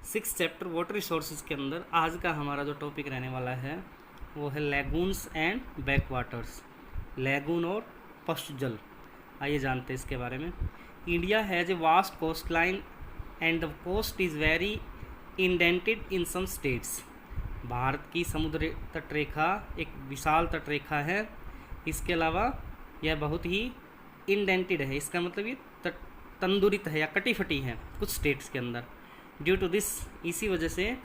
Six chapter water resources के अंदर आज का हमारा जो टॉपिक रहने वाला है वो है lagoons and back waters. Lagoon और पश्च जल, आइए जानते हैं इसके बारे में। India has a vast coast line and the coast is very indented in some states. Bharat की समुद्र तटरेखा एक विशाल तटरेखा है। इसके अलावा यह बहुत ही इंडेंटेड है, इसका मतलब ये तंदुरित है या कटी फटी है कुछ स्टेट्स के अंदर। ड्यू टू दिस, इसी वजह से,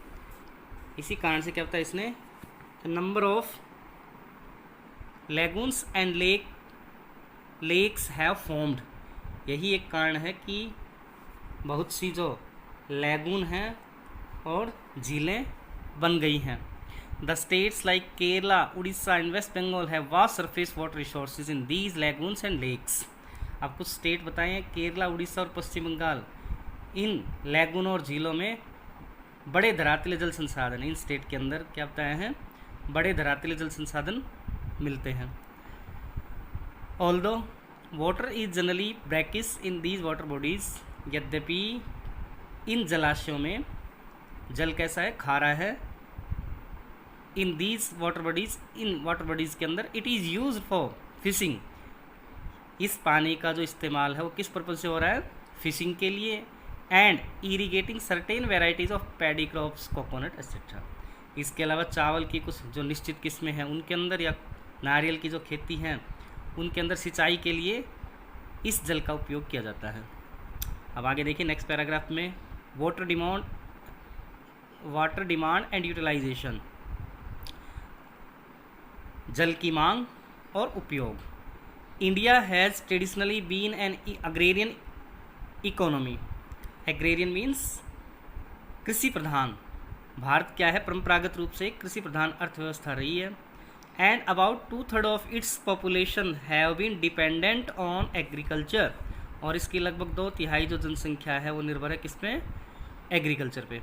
इसी कारण से क्या होता है, इसने number of lagoons and lakes have formed. यही एक कारण है कि बहुत सी जो लेगून हैं और झीलें बन गई हैं। The states like Kerala, Orissa and West Bengal have vast surface water resources in these lagoons and lakes. अब कुछ स्टेट बताएं, केरला, उड़ीसा और पश्चिम बंगाल, इन लेगून और झीलों में बड़े धरातलीय जल संसाधन, इन स्टेट के अंदर क्या बताया है, बड़े धरातलीय जल संसाधन मिलते हैं। Although water is generally brackish in these water bodies, यद्यपि इन जलाशयों में जल कैसा है, खारा है। In these water bodies, in water bodies के अंदर it is use for fishing. इस पानी का जो इस्तेमाल है वो किस पर्पज़ से हो रहा है, फिशिंग के लिए। And irrigating certain varieties of paddy crops, coconut etcetera. इसके अलावा चावल की कुछ जो निश्चित किस्में हैं उनके अंदर, या नारियल की जो खेती हैं उनके अंदर सिंचाई के लिए इस जल का उपयोग किया जाता है। अब आगे देखिए नेक्स्ट पैराग्राफ में, वाटर डिमांड एंड यूटिलाइजेशन, जल की मांग और उपयोग। India has traditionally been an agrarian economy. Agrarian means कृषि प्रधान। भारत क्या है, परंपरागत रूप से कृषि प्रधान अर्थव्यवस्था रही है। And about 2/3 of its population have been dependent on agriculture. और इसकी लगभग 2/3 जो जनसंख्या है वो निर्भर है किस पे, एग्रीकल्चर पे।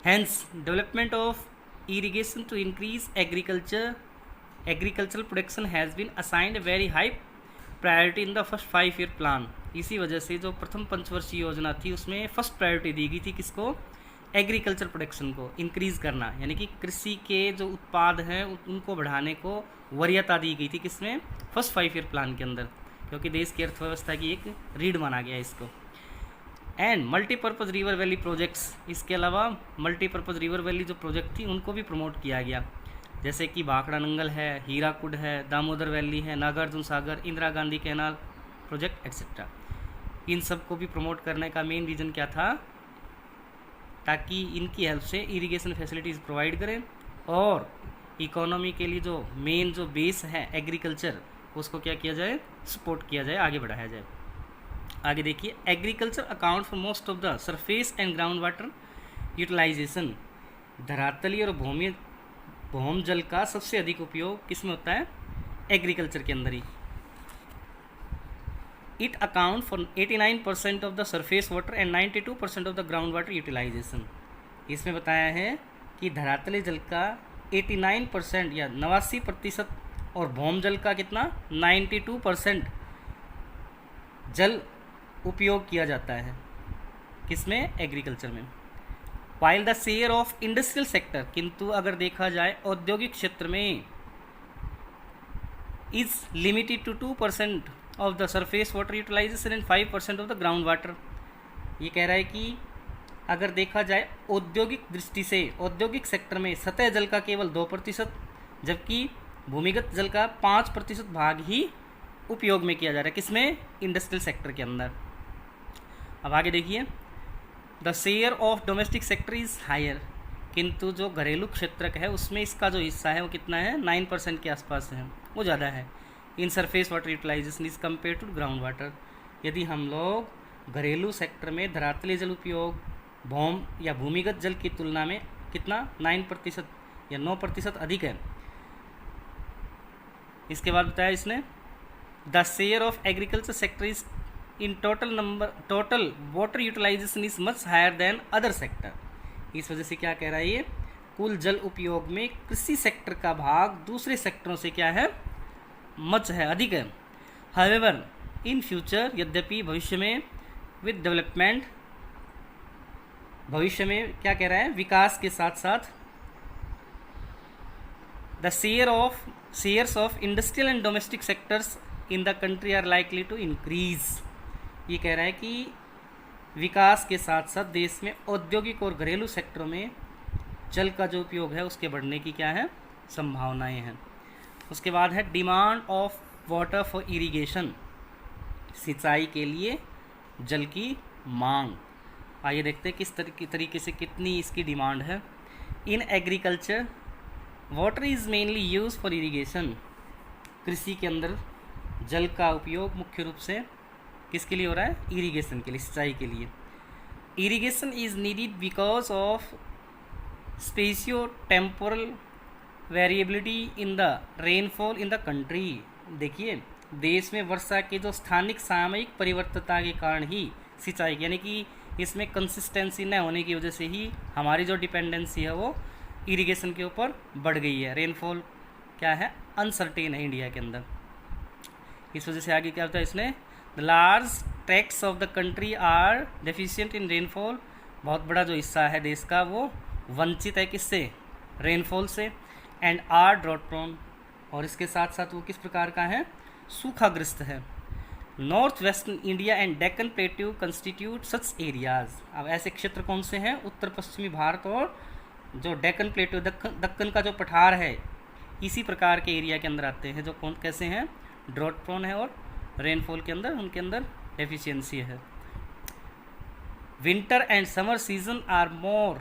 Hence development of irrigation to increase agricultural production has been assigned very high priority in the first 5 year plan. इसी वजह से जो प्रथम पंचवर्षीय योजना थी उसमें फर्स्ट प्रायोरिटी दी गई थी किसको, एग्रीकल्चर प्रोडक्शन को इंक्रीज़ करना, यानी कि कृषि के जो उत्पाद हैं उनको बढ़ाने को वरीयता दी गई थी किसमें, फर्स्ट 5 ईयर प्लान के अंदर, क्योंकि देश की अर्थव्यवस्था की एक रीढ़ माना गया इसको। And multipurpose river valley projects, इसके अलावा मल्टीपर्पज़ रिवर वैली जो प्रोजेक्ट थी उनको भी प्रमोट किया गया, जैसे कि भाखड़ा नंगल है, हीराकुड है, दामोदर वैली है, Nagarjuna Sagar, Indira Gandhi canal project etcetera. इन सब को भी प्रमोट करने का मेन रीज़न क्या था, ताकि इनकी हेल्प से इरिगेशन फैसिलिटीज़ प्रोवाइड करें और इकोनॉमी के लिए जो मेन जो बेस है एग्रीकल्चर, उसको क्या किया जाए, सपोर्ट किया जाए, आगे बढ़ाया जाए। आगे देखिए, agriculture account for most of the surface and ground water utilization. धरातलीय और भौम जल का सबसे अधिक उपयोग किस में होता है, एग्रीकल्चर के अंदर ही। It account for 89% of the surface water and 92% of the ground water utilization. इसमें बताया है कि धरातलीय जल का 89% या 89% और भौम जल का कितना, 92% जल उपयोग किया जाता है किसमें, एग्रीकल्चर में। While the share of industrial sector, किंतु अगर देखा जाए औद्योगिक क्षेत्र में, is limited to 2% of the surface water utilization and 5% of the ground water. ये कह रहा है कि अगर देखा जाए औद्योगिक दृष्टि से, औद्योगिक सेक्टर में सतह जल का केवल 2%, जबकि भूमिगत जल का 5% भाग ही उपयोग में किया जा रहा है किसमें, इंडस्ट्रियल सेक्टर के अंदर। अब आगे देखिए, the share of domestic sector is higher, किंतु जो घरेलू क्षेत्र है उसमें इसका जो हिस्सा है वो कितना है, 9% के आसपास है, वो ज़्यादा है। In surface water utilization is compare to ground water. यदि हम लोग घरेलू सेक्टर में धरातलीय जल उपयोग भौम या भूमिगत जल की तुलना में कितना, 9% या 9% अधिक है। इसके बाद बताया इसने, the share of agriculture sector is in total water utilization is much higher than other sector. इस वजह से क्या कह रहा है ये, कुल जल उपयोग में कृषि सेक्टर का भाग दूसरे सेक्टरों से क्या है, मच है, अधिक है। हाउएवर इन फ्यूचर, यद्यपि भविष्य में, विद डेवलपमेंट भविष्य में क्या कह रहा है, विकास के साथ साथ the shares of industrial and domestic sectors in the country are likely to increase. ये कह रहा है कि विकास के साथ साथ देश में औद्योगिक और घरेलू सेक्टरों में जल का जो उपयोग है उसके बढ़ने की क्या है, संभावनाएं हैं। उसके बाद है demand of water for irrigation, सिंचाई के लिए जल की मांग। आइए देखते हैं किस तरीके से कितनी इसकी डिमांड है। In agriculture water is mainly use for irrigation, कृषि के अंदर जल का उपयोग मुख्य रूप से किसके लिए हो रहा है, इरिगेशन के लिए, सिंचाई के लिए। Irrigation is needed because of spatio temporal variability in the rainfall in the country. देखिए देश में वर्षा के जो स्थानिक सामयिक परिवर्तनता के कारण ही सिंचाई, यानी कि इसमें कंसिस्टेंसी न होने की वजह से ही हमारी जो डिपेंडेंसी है वो इरिगेशन के ऊपर बढ़ गई है। रेनफॉल क्या है, अनसर्टेन है इंडिया के अंदर। इस वजह से आगे क्या होता है, इसने the large tracts of the country are deficient in rainfall, बहुत बड़ा जो हिस्सा है देश का वो वंचित है किससे, रेनफॉल से। एंड आर ड्रॉट प्रोन, और इसके साथ साथ वो किस प्रकार का है, सूखाग्रस्त है। North western India and Deccan plateau constitute such areas. अब ऐसे क्षेत्र कौन से हैं, उत्तर पश्चिमी भारत और जो डेक्कन प्लेट्यू दक्कन का जो पठार है, इसी प्रकार के एरिया के अंदर आते हैं जो कौन कैसे हैं, ड्रॉट प्रोन है और रेनफॉल के अंदर उनके अंदर डेफिशिएंसी है। Winter and summer season are more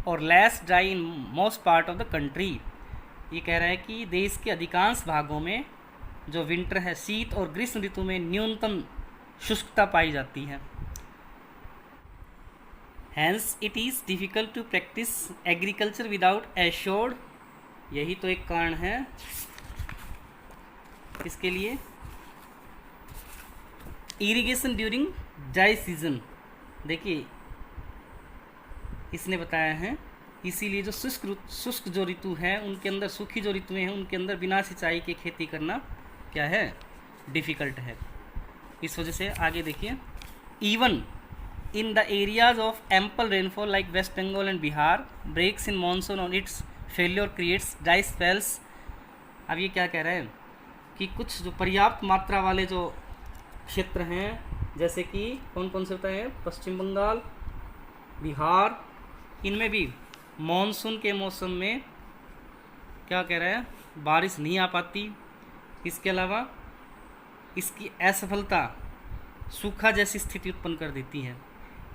or less dry in most part of the country. ये कह रहा है कि देश के अधिकांश भागों में जो विंटर है, शीत और ग्रीष्म ऋतु में न्यूनतम शुष्कता पाई जाती है। Hence it is difficult to practice agriculture without assured, यही तो एक कारण है इसके लिए, इरिगेशन ड्यूरिंग ड्राई सीजन। देखिए इसने बताया है इसीलिए जो शुष्क जो ऋतु है उनके अंदर, सूखी जो ऋतुएं हैं उनके अंदर बिना सिंचाई के खेती करना क्या है, डिफ़िकल्ट है। इस वजह से आगे देखिए, even in the areas of ample rainfall like West Bengal and Bihar, breaks in monsoon on its failure creates dry spells. अब ये क्या कह रहे हैं कि कुछ जो पर्याप्त मात्रा वाले जो क्षेत्र हैं, जैसे कि कौन कौन से होता है, पश्चिम बंगाल, बिहार, इनमें भी मानसून के मौसम में क्या कह रहा है, बारिश नहीं आ पाती। इसके अलावा इसकी असफलता सूखा जैसी स्थिति उत्पन्न कर देती है,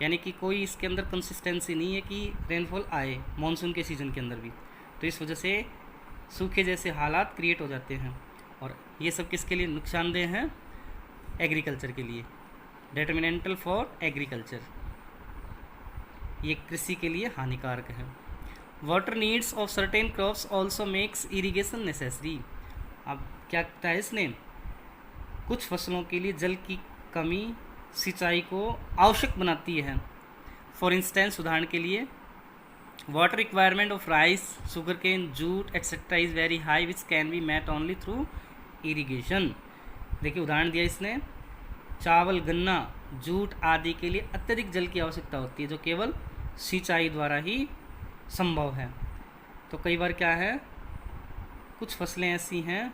यानी कि कोई इसके अंदर कंसिस्टेंसी नहीं है कि रेनफॉल आए मानसून के सीज़न के अंदर भी, तो इस वजह से सूखे जैसे हालात क्रिएट हो जाते हैं। और ये सब किसके लिए नुकसानदेह हैं, एग्रीकल्चर के लिए, डेटर्मिनेंटल फॉर एग्रीकल्चर, ये कृषि के लिए हानिकारक है। Water needs of certain crops also makes irrigation necessary. अब क्या कहता है इसने, कुछ फसलों के लिए जल की कमी सिंचाई को आवश्यक बनाती है। फॉर इंस्टेंस, उदाहरण के लिए, water requirement of rice, sugar cane, jute etcetera is very high which can be met only through irrigation. देखिए उदाहरण दिया इसने, चावल, गन्ना, जूट आदि के लिए अत्यधिक जल की आवश्यकता होती है जो केवल सिंचाई द्वारा ही संभव है। तो कई बार क्या है, कुछ फसलें ऐसी हैं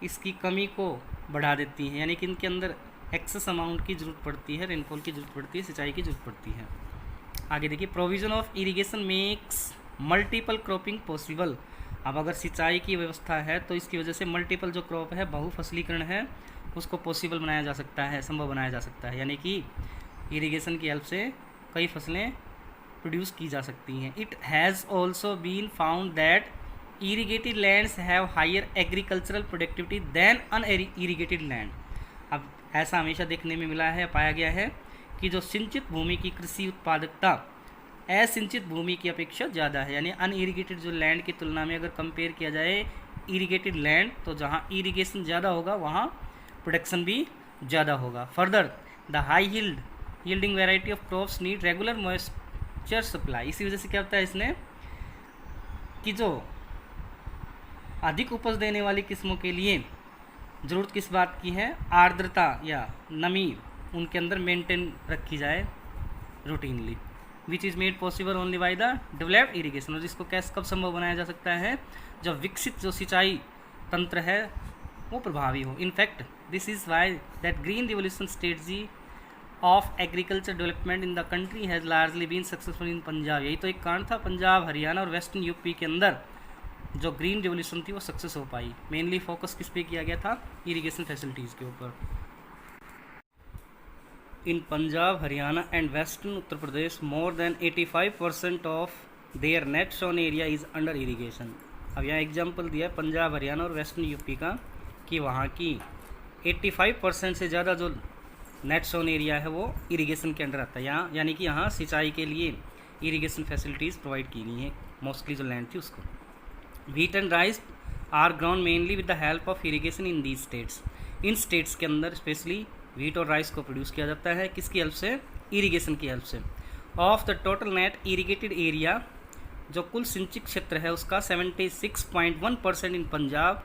इसकी कमी को बढ़ा देती हैं, यानी कि इनके अंदर एक्सेस अमाउंट की ज़रूरत पड़ती है, रेनफॉल की ज़रूरत पड़ती है, सिंचाई की ज़रूरत पड़ती है। आगे देखिए, provision of irrigation makes multiple cropping possible. अब अगर सिंचाई की व्यवस्था है तो इसकी वजह से मल्टीपल जो क्रॉप है, बहुफसलीकरण है, उसको पॉसिबल बनाया जा सकता है, संभव बनाया जा सकता है, यानी कि इरिगेशन की हेल्प से कई फसलें प्रोड्यूस की जा सकती हैं। It has also been found that irrigated lands have higher agricultural productivity than unirrigated land. अब ऐसा हमेशा देखने में मिला है, पाया गया है कि जो सिंचित भूमि की कृषि उत्पादकता असिंचित भूमि की अपेक्षा ज़्यादा है, यानी अनइरीगेटेड जो लैंड की तुलना में अगर कंपेयर किया जाए इरीगेटेड लैंड, तो जहाँ इरीगेशन ज़्यादा होगा वहाँ प्रोडक्शन भी ज़्यादा होगा। Further, the high yielding variety of crops need regular moisture supply. इसी वजह से क्या होता है इसने कि जो अधिक उपज देने वाली किस्मों के लिए ज़रूरत किस बात की है, आर्द्रता या नमी उनके अंदर मेंटेन रखी जाए routinely. Which is made possible only by the developed irrigation, और जिसको कैसे कब संभव बनाया जा सकता है, जब विकसित जो सिंचाई तंत्र है वो प्रभावी हो। In fact this is why that green revolution strategy of agriculture development in the country has largely been successful in Punjab. यही तो एक कारण था, पंजाब, हरियाणा और वेस्टर्न यूपी के अंदर जो ग्रीन रिवोल्यूशन थी वो सक्सेस हो पाई। मेनली फोकस किस पे किया गया था, इरिगेशन फैसिलिटीज़ के ऊपर। In Punjab, Haryana and western Uttar Pradesh more than 85% of their net sown area is under irrigation. अब यहाँ एग्जाम्पल दिया है पंजाब, हरियाणा और वेस्टर्न यूपी का, कि वहाँ की 85% से ज़्यादा जो नेट सोन एरिया है वो इरिगेशन के अंडर आता है। यहाँ यानी कि यहाँ सिंचाई के लिए इरिगेशन फैसिलिटीज़ प्रोवाइड की गई हैं, मोस्टली जो लैंड थी उसको। Wheat and rice are ground mainly with the help of irrigation in these states. इन स्टेट्स के अंदर स्पेशली व्हीट और राइस को प्रोड्यूस किया जाता है, किसकी हेल्प से, इरिगेशन की हेल्प से। Of the total net irrigated area, जो कुल सिंचित क्षेत्र है उसका 76.1% इन पंजाब,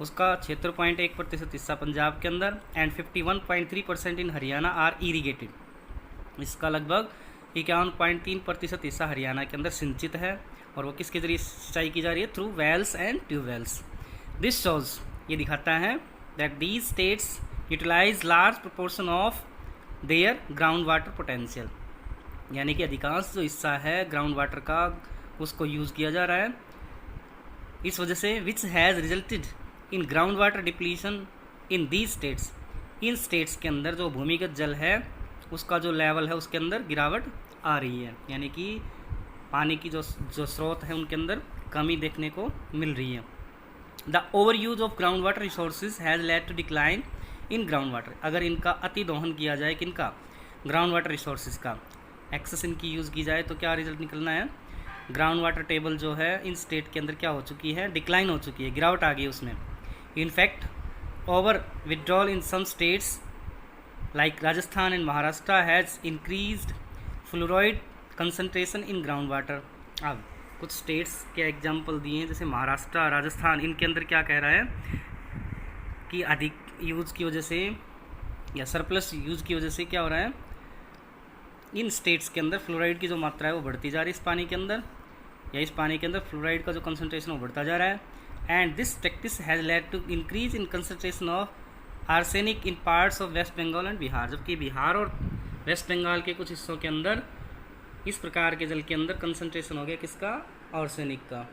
उसका 76.1% हिस्सा पंजाब के अंदर, and 51.3% in Haryana are irrigated. इसका लगभग 51.3% हिस्सा हरियाणा के अंदर सिंचित है, और वो किसके जरिए सिंचाई की जा रही है, through wells and tubewells. This shows, ये दिखाता है that these states utilize large proportion of their ground water potential, यानी कि अधिकांश जो हिस्सा है ग्राउंड वाटर का उसको यूज़ किया जा रहा है। इस वजह से which has resulted in ground water depletion in these states, इन स्टेट्स के अंदर जो भूमिगत जल है उसका जो लेवल है उसके अंदर गिरावट आ रही है, यानी कि पानी की जो स्रोत है उनके अंदर कमी देखने को मिल रही है। The over use of ground water resources has led to decline in ground water. अगर इनका अति दोहन किया जाए, किनका, ग्राउंड वाटर रिसोर्सेज का एक्सेस इनकी यूज़ की जाए, तो क्या रिजल्ट निकलना है, ग्राउंड वाटर टेबल जो है इन स्टेट के अंदर क्या हो चुकी है, डिक्लाइन हो चुकी है, गिरावट आ गई उसमें। In fact over withdrawal in some states like Rajasthan and Maharashtra has increased fluoride concentration in ground water. अब कुछ स्टेट्स के एग्जांपल दिए हैं, जैसे महाराष्ट्र, राजस्थान, इनके अंदर क्या कह रहा है कि अधिक यूज़ की वजह से या सरप्लस यूज़ की वजह से क्या हो रहा है, इन स्टेट्स के अंदर फ्लोराइड की जो मात्रा है वो बढ़ती जा रही है इस पानी के अंदर, या इस पानी के अंदर फ्लोराइड का जो कंसंट्रेशन वो बढ़ता जा रहा है। And this practice has led to increase in concentration of arsenic in parts of West Bengal and Bihar. जबकि बिहार और वेस्ट बंगाल के कुछ हिस्सों के अंदर इस प्रकार के जल के अंदर कंसंट्रेशन हो गया किसका, आर्सेनिक का।